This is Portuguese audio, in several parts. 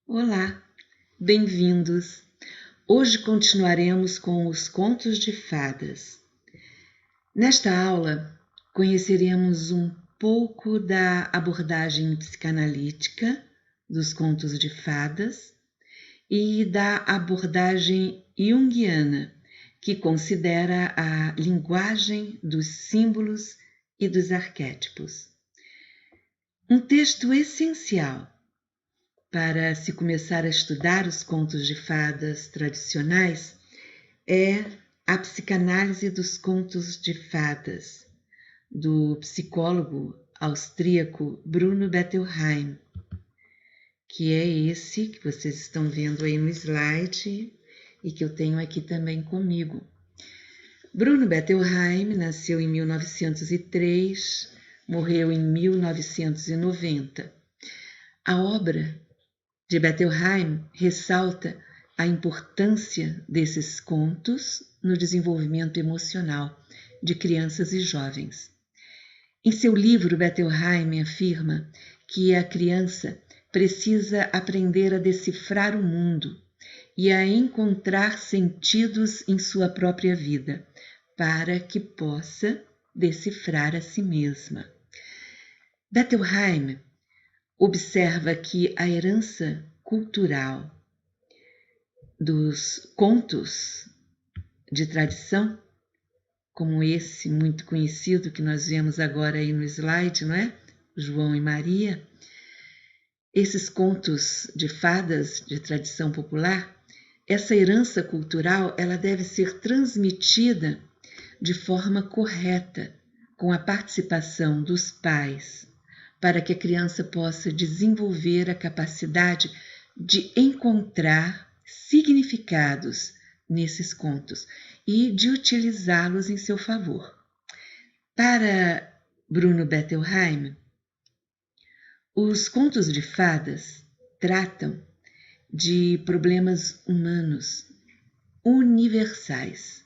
Olá, bem-vindos! Hoje continuaremos com os contos de fadas. Nesta aula, conheceremos um pouco da abordagem psicanalítica dos contos de fadas e da abordagem junguiana, que considera a linguagem dos símbolos e dos arquétipos. Um texto essencial para se começar a estudar os contos de fadas tradicionais é a psicanálise dos contos de fadas, do psicólogo austríaco Bruno Bettelheim, que é esse que vocês estão vendo aí no slide e que eu tenho aqui também comigo. Bruno Bettelheim nasceu em 1903, morreu em 1990. A obra de Bettelheim ressalta a importância desses contos no desenvolvimento emocional de crianças e jovens. Em seu livro, Bettelheim afirma que a criança precisa aprender a decifrar o mundo e a encontrar sentidos em sua própria vida, para que possa decifrar a si mesma. Bettelheim observa que a herança cultural dos contos de tradição, como esse muito conhecido que nós vemos agora aí no slide, não é? João e Maria. Esses contos de fadas de tradição popular, essa herança cultural, ela deve ser transmitida de forma correta, com a participação dos pais, para que a criança possa desenvolver a capacidade de encontrar significados nesses contos e de utilizá-los em seu favor. Para Bruno Bettelheim, os contos de fadas tratam de problemas humanos universais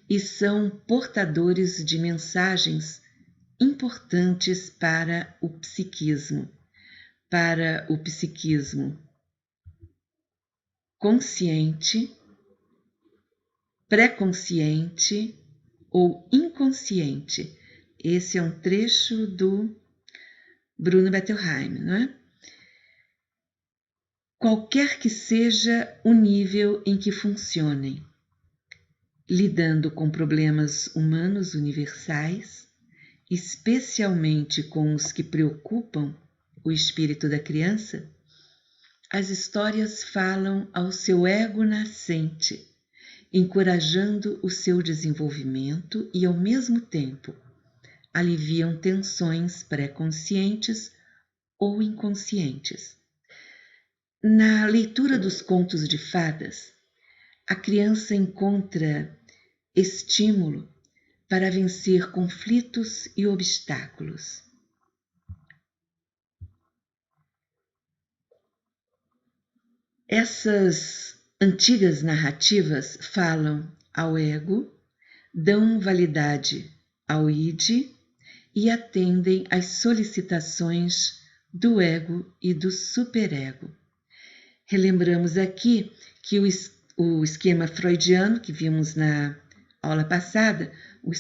e são portadores de mensagens importantes para o psiquismo consciente, pré-consciente ou inconsciente. Esse é um trecho do Bruno Bettelheim, não é? Qualquer que seja o nível em que funcionem, lidando com problemas humanos universais, especialmente com os que preocupam o espírito da criança, as histórias falam ao seu ego nascente, encorajando o seu desenvolvimento e, ao mesmo tempo, aliviam tensões pré-conscientes ou inconscientes. Na leitura dos contos de fadas, a criança encontra estímulo para vencer conflitos e obstáculos. Essas antigas narrativas falam ao ego, dão validade ao id e atendem às solicitações do ego e do superego. Relembramos aqui que o esquema freudiano, que vimos na aula passada, o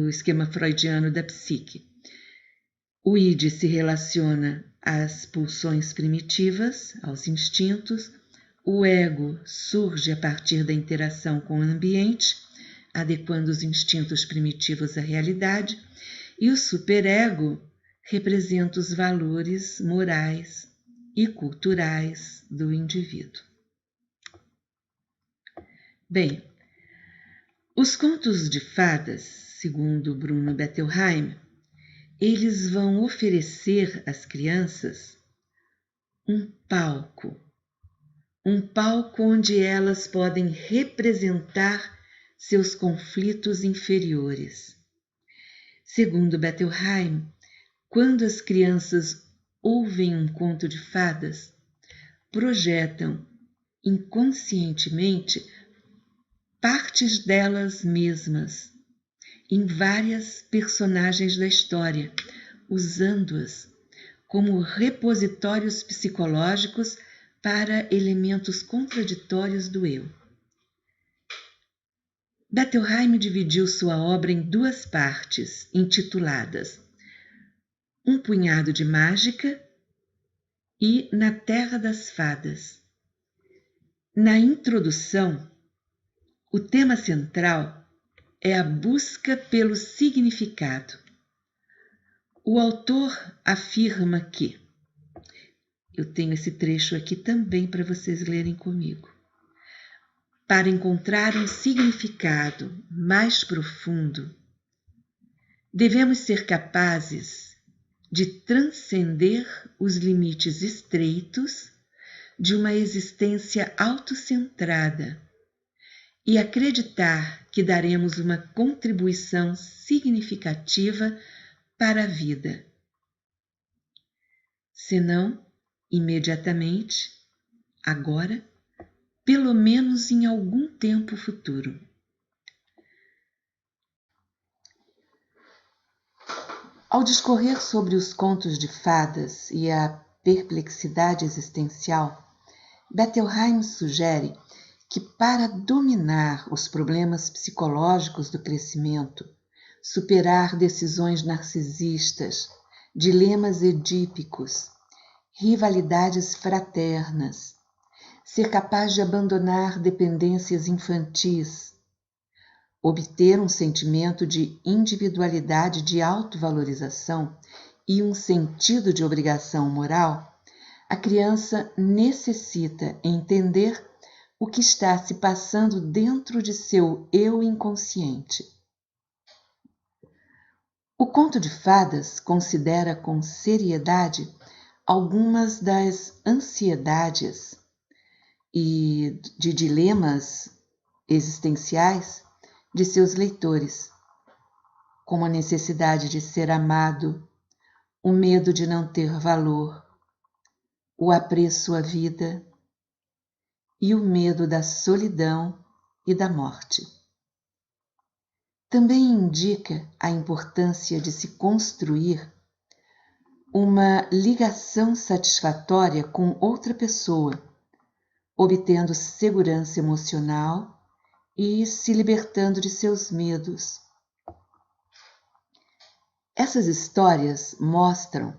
esquema freudiano da psique. O id se relaciona às pulsões primitivas, aos instintos. O ego surge a partir da interação com o ambiente, adequando os instintos primitivos à realidade. E o superego representa os valores morais e culturais do indivíduo. Bem, os contos de fadas, segundo Bruno Bettelheim, eles vão oferecer às crianças um palco onde elas podem representar seus conflitos inferiores. Segundo Bettelheim, quando as crianças ouvem um conto de fadas, projetam inconscientemente partes delas mesmas em várias personagens da história, usando-as como repositórios psicológicos para elementos contraditórios do eu. Bettelheim dividiu sua obra em duas partes, intituladas Um Punhado de Mágica e Na Terra das Fadas. Na introdução, o tema central é a busca pelo significado. O autor afirma que, eu tenho esse trecho aqui também para vocês lerem comigo, para encontrar um significado mais profundo, devemos ser capazes de transcender os limites estreitos de uma existência autocentrada e acreditar que daremos uma contribuição significativa para a vida. Senão, imediatamente, agora, pelo menos em algum tempo futuro. Ao discorrer sobre os contos de fadas e a perplexidade existencial, Bettelheim sugere que para dominar os problemas psicológicos do crescimento, superar decisões narcisistas, dilemas edípicos, rivalidades fraternas, ser capaz de abandonar dependências infantis, obter um sentimento de individualidade, de autovalorização e um sentido de obrigação moral, a criança necessita entender o que está se passando dentro de seu eu inconsciente. O conto de fadas considera com seriedade algumas das ansiedades e de dilemas existenciais de seus leitores, como a necessidade de ser amado, o medo de não ter valor, o apreço à vida e o medo da solidão e da morte. Também indica a importância de se construir uma ligação satisfatória com outra pessoa, obtendo segurança emocional e se libertando de seus medos. Essas histórias mostram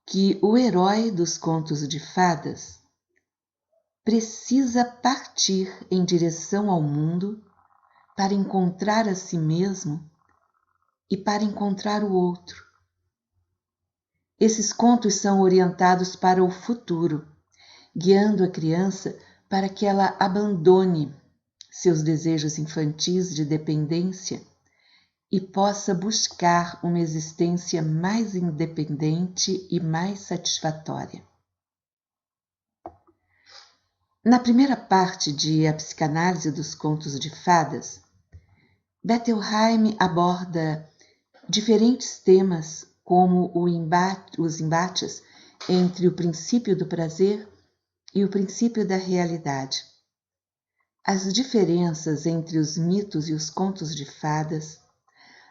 que o herói dos contos de fadas precisa partir em direção ao mundo para encontrar a si mesmo e para encontrar o outro. Esses contos são orientados para o futuro, guiando a criança para que ela abandone seus desejos infantis de dependência e possa buscar uma existência mais independente e mais satisfatória. Na primeira parte de A Psicanálise dos Contos de Fadas, Bettelheim aborda diferentes temas como os embates entre o princípio do prazer e o princípio da realidade, as diferenças entre os mitos e os contos de fadas,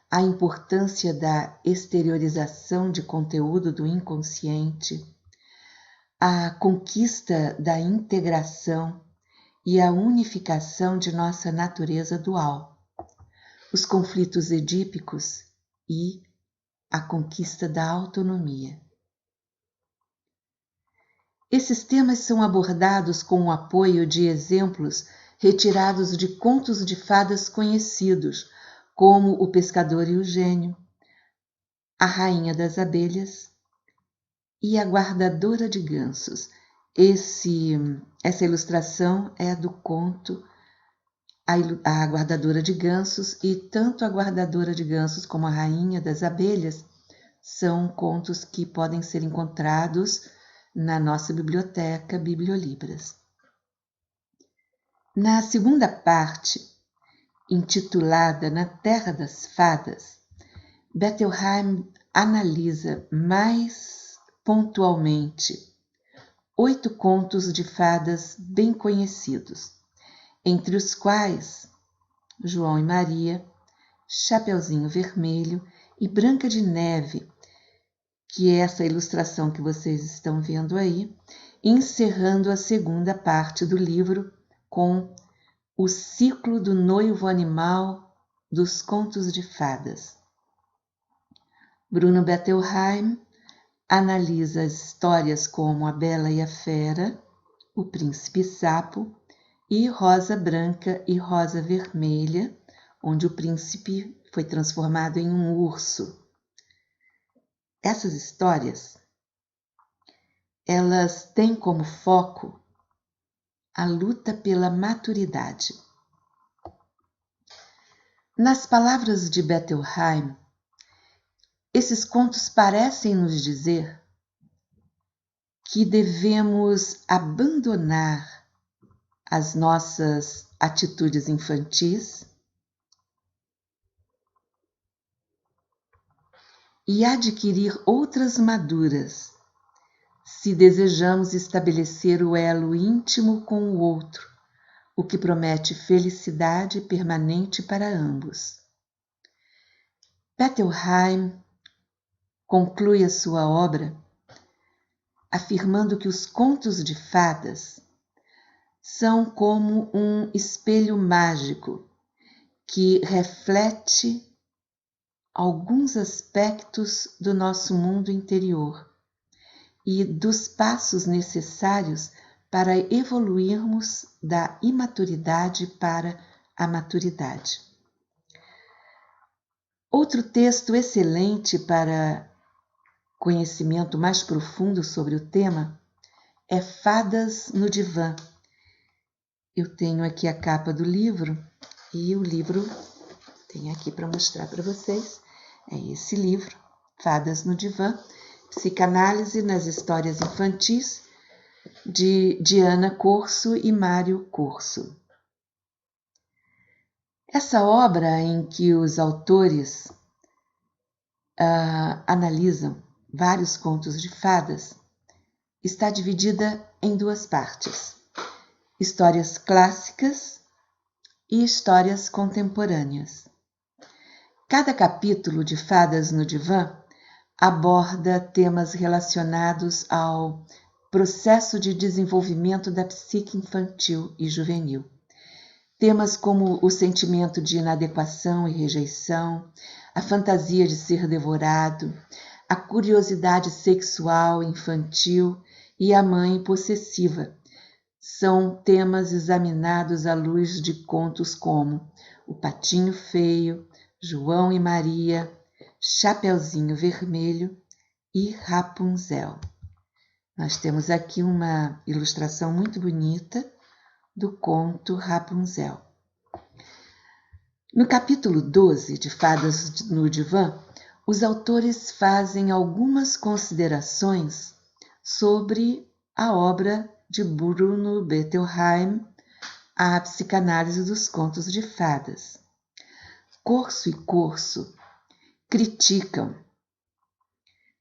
a importância da exteriorização de conteúdo do inconsciente, a conquista da integração e a unificação de nossa natureza dual, os conflitos edípicos e a conquista da autonomia. Esses temas são abordados com o apoio de exemplos retirados de contos de fadas conhecidos, como O Pescador e o Gênio, A Rainha das Abelhas e A Guardadora de Gansos. Essa ilustração é do conto A Guardadora de Gansos, e tanto A Guardadora de Gansos como A Rainha das Abelhas são contos que podem ser encontrados na nossa biblioteca Bibliolibras. Na segunda parte, intitulada Na Terra das Fadas, Bettelheim analisa mais pontualmente 8 contos de fadas bem conhecidos, entre os quais João e Maria, Chapeuzinho Vermelho e Branca de Neve, que é essa ilustração que vocês estão vendo aí, encerrando a segunda parte do livro com O Ciclo do Noivo Animal dos Contos de Fadas. Bruno Bettelheim analisa as histórias como A Bela e a Fera, O Príncipe Sapo e Rosa Branca e Rosa Vermelha, onde o príncipe foi transformado em um urso. Essas histórias, elas têm como foco a luta pela maturidade. Nas palavras de Bettelheim, esses contos parecem nos dizer que devemos abandonar as nossas atitudes infantis e adquirir outras maduras, se desejamos estabelecer o elo íntimo com o outro, o que promete felicidade permanente para ambos. Bettelheim conclui a sua obra afirmando que os contos de fadas são como um espelho mágico que reflete alguns aspectos do nosso mundo interior e dos passos necessários para evoluirmos da imaturidade para a maturidade. Outro texto excelente para conhecimento mais profundo sobre o tema é Fadas no Divã. Eu tenho aqui a capa do livro e o livro tenho aqui para mostrar para vocês. É esse livro, Fadas no Divã, Psicanálise nas Histórias Infantis, de Diana Corso e Mário Corso. Essa obra em que os autores analisam vários contos de fadas está dividida em duas partes: histórias clássicas e histórias contemporâneas. Cada capítulo de Fadas no Divã aborda temas relacionados ao processo de desenvolvimento da psique infantil e juvenil. Temas como o sentimento de inadequação e rejeição, a fantasia de ser devorado, a curiosidade sexual infantil e a mãe possessiva são temas examinados à luz de contos como O Patinho Feio, João e Maria, Chapeuzinho Vermelho e Rapunzel. Nós temos aqui uma ilustração muito bonita do conto Rapunzel. No capítulo 12 de Fadas no Divã, os autores fazem algumas considerações sobre a obra de Bruno Bettelheim, A Psicanálise dos Contos de Fadas. Corso e Corso criticam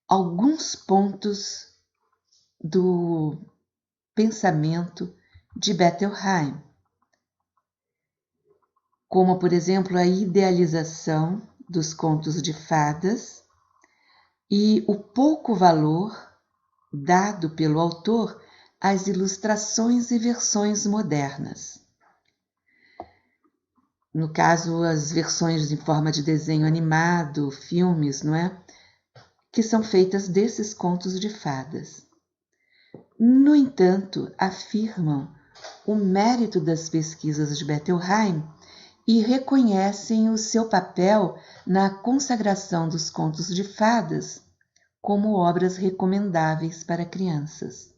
alguns pontos do pensamento de Bettelheim, como, por exemplo, a idealização dos contos de fadas e o pouco valor dado pelo autor às ilustrações e versões modernas. No caso, as versões em forma de desenho animado, filmes, não é? Que são feitas desses contos de fadas. No entanto, afirmam o mérito das pesquisas de Bettelheim e reconhecem o seu papel na consagração dos contos de fadas como obras recomendáveis para crianças.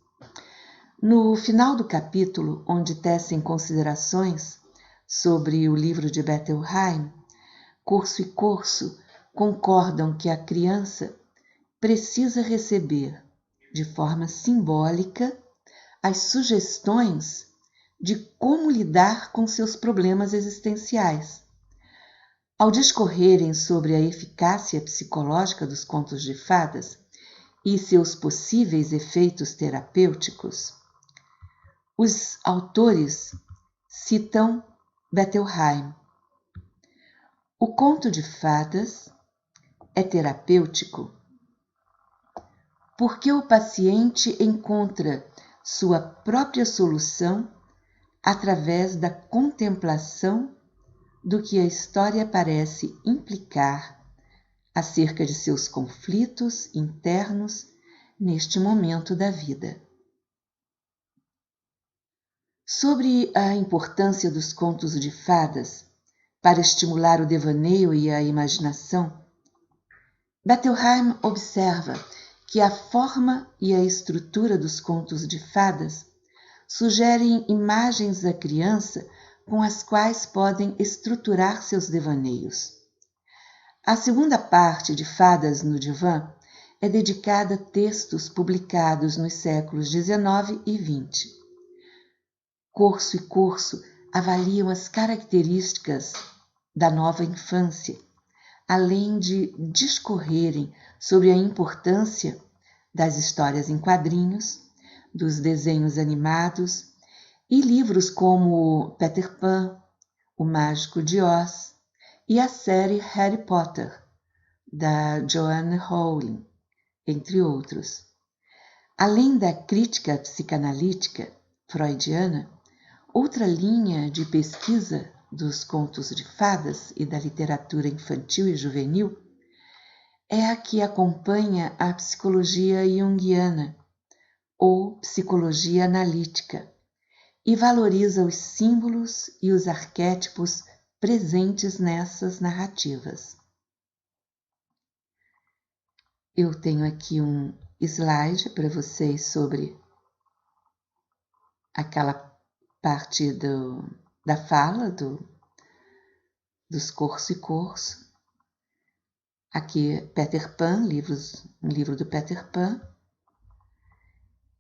No final do capítulo, onde tecem considerações sobre o livro de Bettelheim, Corso e Corso concordam que a criança precisa receber, de forma simbólica, as sugestões de como lidar com seus problemas existenciais. Ao discorrerem sobre a eficácia psicológica dos contos de fadas e seus possíveis efeitos terapêuticos, os autores citam Bettelheim. O conto de fadas é terapêutico porque o paciente encontra sua própria solução através da contemplação do que a história parece implicar acerca de seus conflitos internos neste momento da vida. Sobre a importância dos contos de fadas para estimular o devaneio e a imaginação, Bettelheim observa que a forma e a estrutura dos contos de fadas sugerem imagens à criança com as quais podem estruturar seus devaneios. A segunda parte de Fadas no Divã é dedicada a textos publicados nos séculos XIX e XX. Corso e Corso avaliam as características da nova infância, além de discorrerem sobre a importância das histórias em quadrinhos, dos desenhos animados e livros como Peter Pan, O Mágico de Oz e a série Harry Potter, da Joanne Rowling, entre outros. Além da crítica psicanalítica freudiana, outra linha de pesquisa dos contos de fadas e da literatura infantil e juvenil é a que acompanha a psicologia junguiana ou psicologia analítica e valoriza os símbolos e os arquétipos presentes nessas narrativas. Eu tenho aqui um slide para vocês sobre aquela parte da fala dos Corso e Corso. Aqui Peter Pan, um livro do Peter Pan.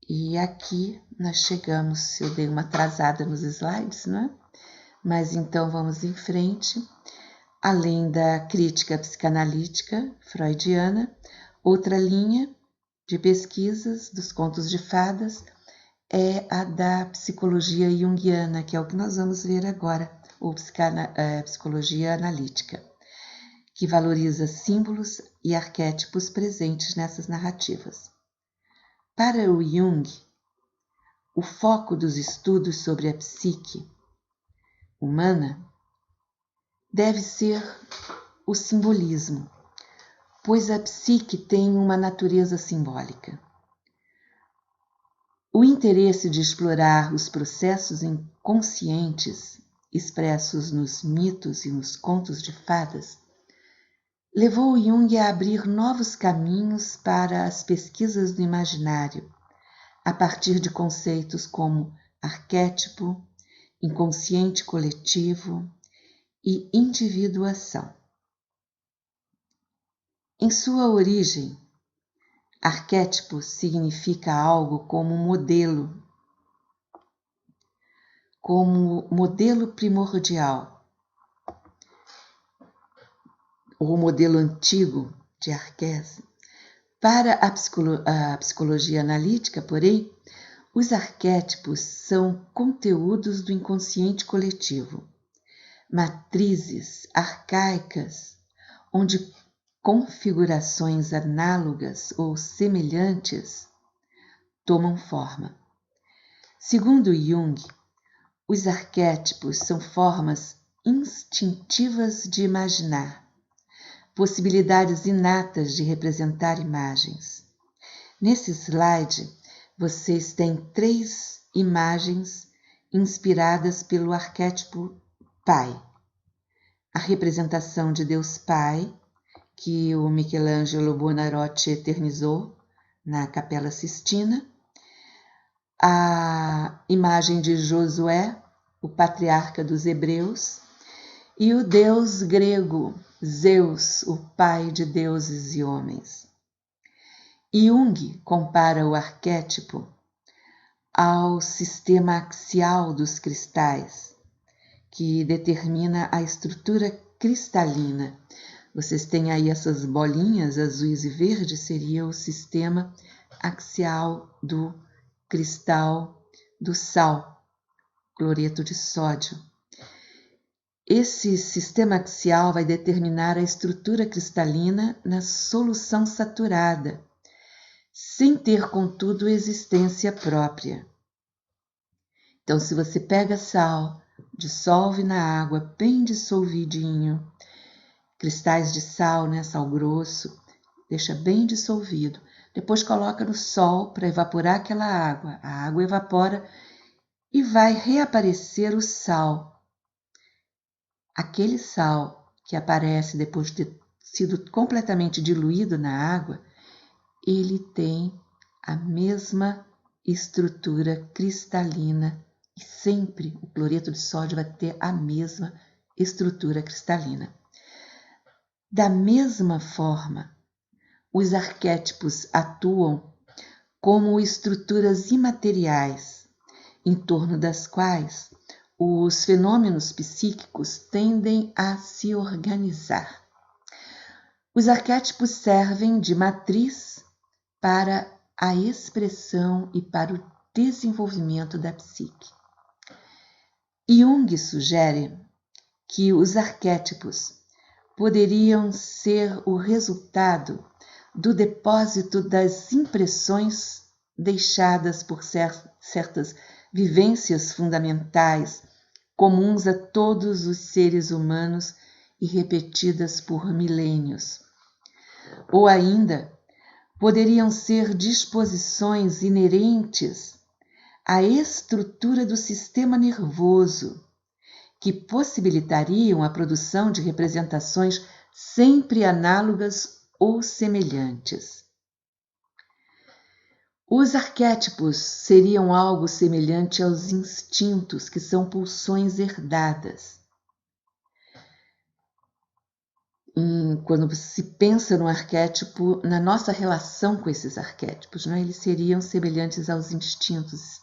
E aqui nós chegamos, eu dei uma atrasada nos slides, não é? Mas então vamos em frente. Além da crítica psicanalítica freudiana, outra linha de pesquisas dos contos de fadas é a da psicologia junguiana, que é o que nós vamos ver agora, ou psicologia analítica, que valoriza símbolos e arquétipos presentes nessas narrativas. Para o Jung, o foco dos estudos sobre a psique humana deve ser o simbolismo, pois a psique tem uma natureza simbólica. O interesse de explorar os processos inconscientes expressos nos mitos e nos contos de fadas levou Jung a abrir novos caminhos para as pesquisas do imaginário, a partir de conceitos como arquétipo, inconsciente coletivo e individuação. Em sua origem, arquétipo significa algo como modelo primordial, ou modelo antigo de arquese. Para a psicologia analítica, porém, os arquétipos são conteúdos do inconsciente coletivo, matrizes arcaicas, onde configurações análogas ou semelhantes tomam forma. Segundo Jung, os arquétipos são formas instintivas de imaginar, possibilidades inatas de representar imagens. Nesse slide, vocês têm 3 imagens inspiradas pelo arquétipo Pai. A representação de Deus Pai, que o Michelangelo Buonarroti eternizou na Capela Sistina, a imagem de Josué, o patriarca dos hebreus, e o deus grego Zeus, o pai de deuses e homens. Jung compara o arquétipo ao sistema axial dos cristais, que determina a estrutura cristalina. Vocês têm aí essas bolinhas azuis e verdes, seria o sistema axial do cristal do sal, cloreto de sódio. Esse sistema axial vai determinar a estrutura cristalina na solução saturada, sem ter, contudo, existência própria. Então, se você pega sal, dissolve na água bem dissolvidinho, cristais de sal, né, sal grosso, deixa bem dissolvido. Depois coloca no sol para evaporar aquela água. A água evapora e vai reaparecer o sal. Aquele sal que aparece depois de ter sido completamente diluído na água, ele tem a mesma estrutura cristalina e sempre o cloreto de sódio vai ter a mesma estrutura cristalina. Da mesma forma, os arquétipos atuam como estruturas imateriais, em torno das quais os fenômenos psíquicos tendem a se organizar. Os arquétipos servem de matriz para a expressão e para o desenvolvimento da psique. Jung sugere que os arquétipos poderiam ser o resultado do depósito das impressões deixadas por certas vivências fundamentais comuns a todos os seres humanos e repetidas por milênios. Ou ainda, poderiam ser disposições inerentes à estrutura do sistema nervoso, que possibilitariam a produção de representações sempre análogas ou semelhantes. Os arquétipos seriam algo semelhante aos instintos, que são pulsões herdadas. Quando se pensa no arquétipo, na nossa relação com esses arquétipos, né, eles seriam semelhantes aos instintos,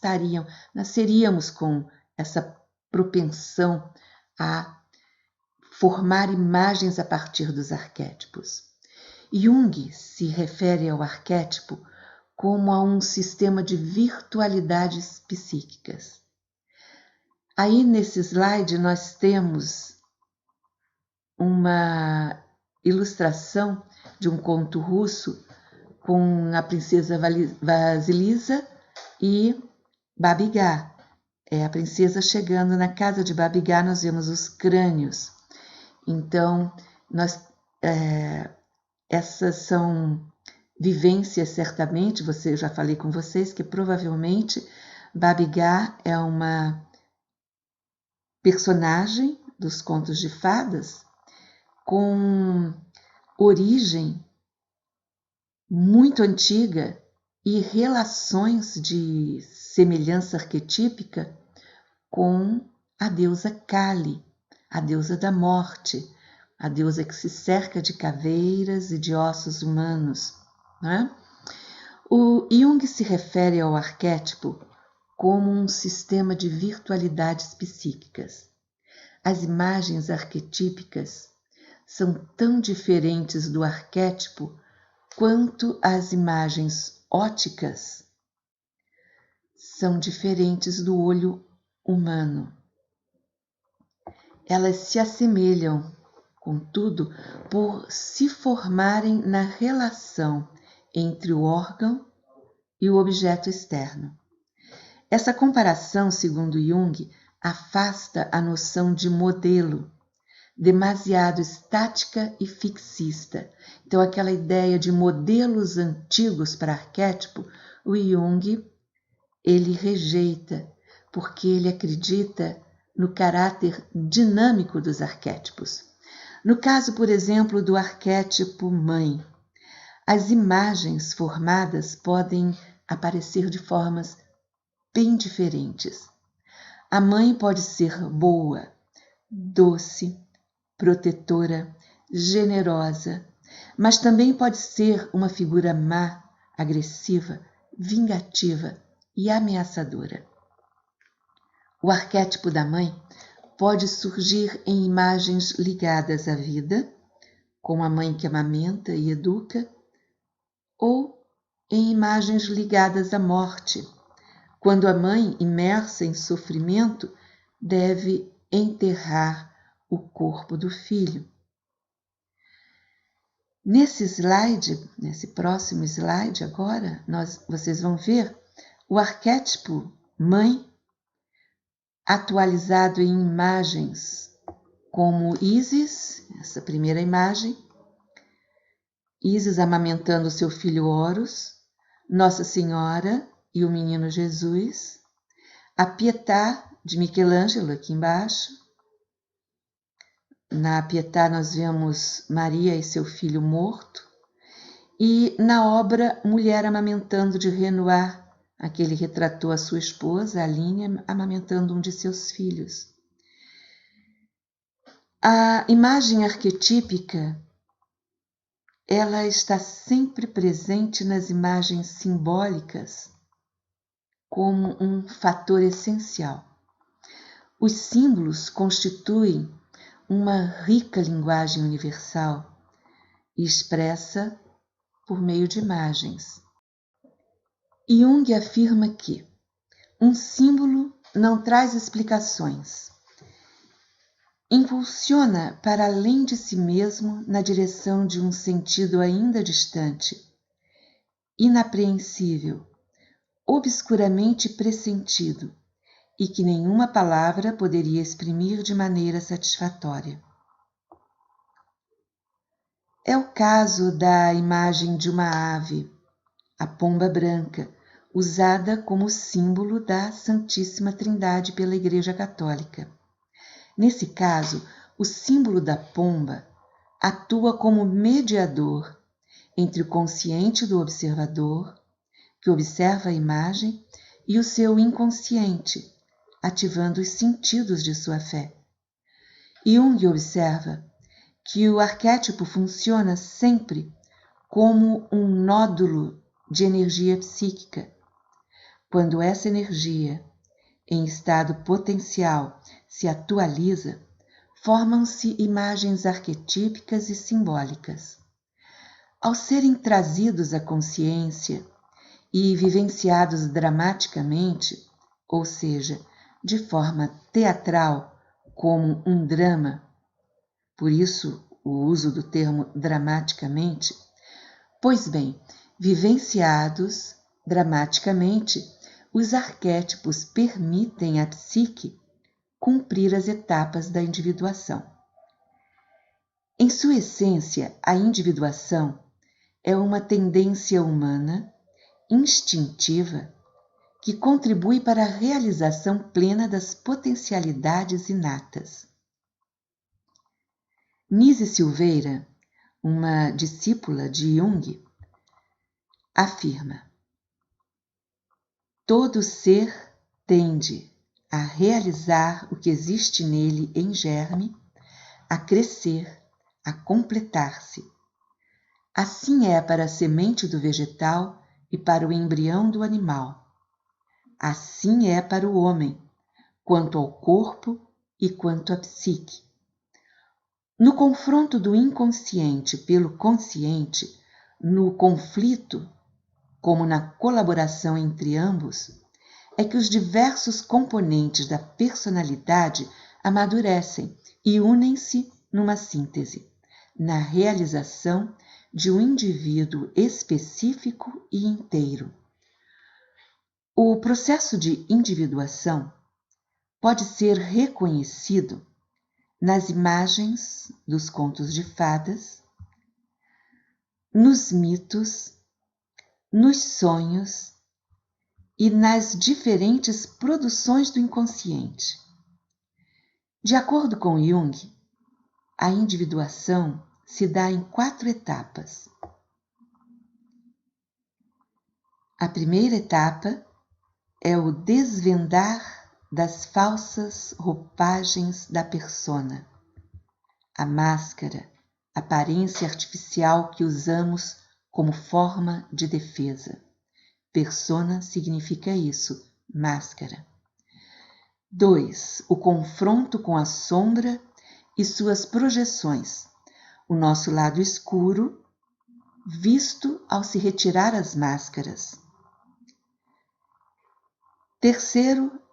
nasceríamos com essa propensão a formar imagens a partir dos arquétipos. Jung se refere ao arquétipo como a um sistema de virtualidades psíquicas. Aí nesse slide nós temos uma ilustração de um conto russo com a princesa Vasilisa e Babigá. A princesa chegando na casa de Babigá, nós vemos os crânios. Então, essas são vivências, certamente, eu já falei com vocês que provavelmente Babigá é uma personagem dos contos de fadas com origem muito antiga e relações de semelhança arquetípica com a deusa Kali, a deusa da morte, a deusa que se cerca de caveiras e de ossos humanos. Né? O Jung se refere ao arquétipo como um sistema de virtualidades psíquicas. As imagens arquetípicas são tão diferentes do arquétipo quanto as imagens óticas são diferentes do olho humano. Elas se assemelham, contudo, por se formarem na relação entre o órgão e o objeto externo. Essa comparação, segundo Jung, afasta a noção de modelo, demasiado estática e fixista. Então, aquela ideia de modelos antigos para arquétipo, o Jung ele rejeita, porque ele acredita no caráter dinâmico dos arquétipos. No caso, por exemplo, do arquétipo mãe, as imagens formadas podem aparecer de formas bem diferentes. A mãe pode ser boa, doce, protetora, generosa, mas também pode ser uma figura má, agressiva, vingativa e ameaçadora. O arquétipo da mãe pode surgir em imagens ligadas à vida, como a mãe que amamenta e educa, ou em imagens ligadas à morte, quando a mãe, imersa em sofrimento, deve enterrar o corpo do filho. Nesse próximo slide agora, vocês vão ver o arquétipo mãe atualizado em imagens como Ísis, essa primeira imagem, Ísis amamentando seu filho Horus, Nossa Senhora e o menino Jesus, a Pietà de Michelangelo aqui embaixo. Na Pietà nós vemos Maria e seu filho morto, e na obra Mulher Amamentando de Renoir, aquele retratou a sua esposa, Aline, amamentando um de seus filhos. A imagem arquetípica, ela está sempre presente nas imagens simbólicas como um fator essencial. Os símbolos constituem uma rica linguagem universal e expressa por meio de imagens. Jung afirma que um símbolo não traz explicações, impulsiona para além de si mesmo na direção de um sentido ainda distante, inapreensível, obscuramente pressentido e que nenhuma palavra poderia exprimir de maneira satisfatória. É o caso da imagem de uma ave, a pomba branca, usada como símbolo da Santíssima Trindade pela Igreja Católica. Nesse caso, o símbolo da pomba atua como mediador entre o consciente do observador, que observa a imagem, e o seu inconsciente, ativando os sentidos de sua fé. Jung observa que o arquétipo funciona sempre como um nódulo de energia psíquica. Quando essa energia, em estado potencial, se atualiza, formam-se imagens arquetípicas e simbólicas. Ao serem trazidos à consciência e vivenciados dramaticamente, ou seja, de forma teatral, como um drama, por isso o uso do termo dramaticamente, pois bem, vivenciados dramaticamente, os arquétipos permitem à psique cumprir as etapas da individuação. Em sua essência, a individuação é uma tendência humana, instintiva, que contribui para a realização plena das potencialidades inatas. Nise Silveira, uma discípula de Jung, afirma: todo ser tende a realizar o que existe nele em germe, a crescer, a completar-se. Assim é para a semente do vegetal e para o embrião do animal. Assim é para o homem, quanto ao corpo e quanto à psique. No confronto do inconsciente pelo consciente, no conflito, como na colaboração entre ambos, é que os diversos componentes da personalidade amadurecem e unem-se numa síntese, na realização de um indivíduo específico e inteiro. O processo de individuação pode ser reconhecido nas imagens dos contos de fadas, nos mitos, nos sonhos e nas diferentes produções do inconsciente. De acordo com Jung, a individuação se dá em 4 etapas. A primeira etapa é o desvendar das falsas roupagens da persona, a máscara, aparência artificial que usamos como forma de defesa. Persona significa isso, máscara. 2. O confronto com a sombra e suas projeções, o nosso lado escuro, visto ao se retirar as máscaras. 3.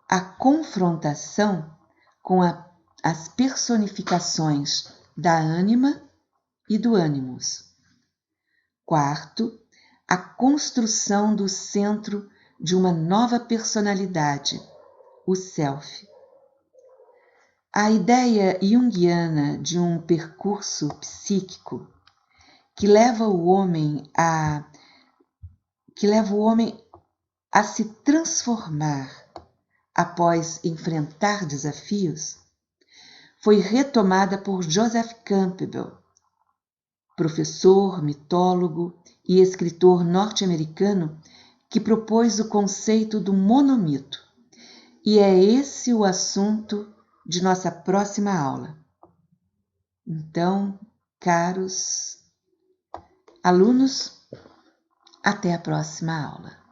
A confrontação com as personificações da ânima e do ânimos. 4. A construção do centro de uma nova personalidade, o self. A ideia junguiana de um percurso psíquico que leva o homem a se transformar após enfrentar desafios foi retomada por Joseph Campbell, professor, mitólogo e escritor norte-americano que propôs o conceito do monomito. E é esse o assunto de nossa próxima aula. Então, caros alunos, até a próxima aula.